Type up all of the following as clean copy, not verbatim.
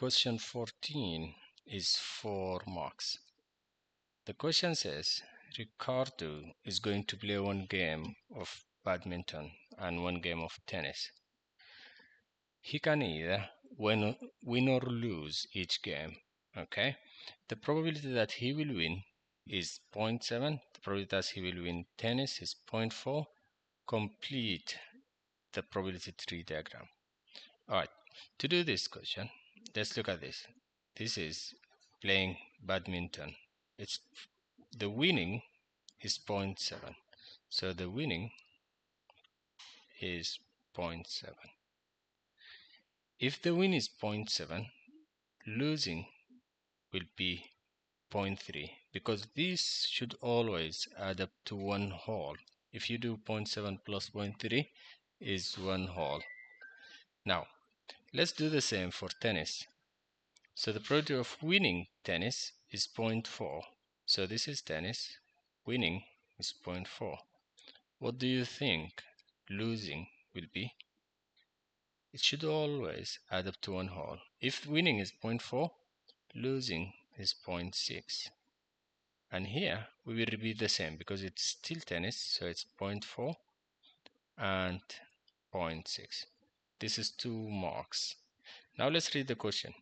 question 14 is 4 marks. The question says Ricardo is going to play one game of badminton and one game of tennis. He can either win or lose each game. Okay, the probability that he will win is 0.7. The probability that he will win tennis is 0.4. Complete the probability tree diagram. Alright, to do this question, let's look at this. This is playing badminton. It's the winning is 0.7. So the winning is 0.7. If the win is 0.7, losing will be 0.3, because this should always add up to one whole. If you do 0.7 plus 0.3 is one whole. Now let's do the same for tennis. So the probability of winning tennis is 0.4. So this is tennis. Winning is 0.4. What do you think losing will be? It should always add up to one whole. If winning is 0.4, losing is 0.6. And here we will repeat the same because it's still tennis, so it's 0.4 and 0.6. This is 2 marks. Now let's read the question.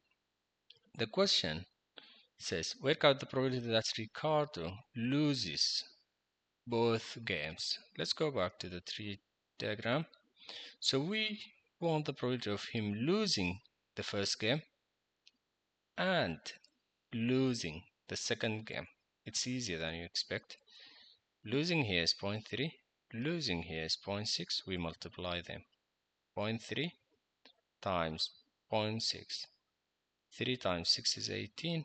The question says, work out the probability that Ricardo loses both games. Let's go back to the tree diagram. So we want the probability of him losing the first game and losing the second game. It's easier than you expect. Losing here is 0.3, losing here is 0.6. We multiply them. 0.3 times 0.6. 3 times 6 is 18.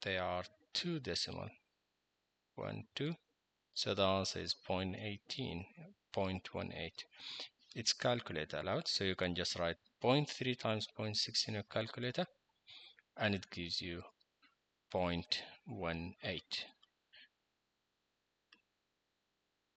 They are 2 decimal. 1, 2. So the answer is 0.18, 0.18. It's calculator allowed, so you can just write 0.3 times 0.6 in your calculator and it gives you 0.18.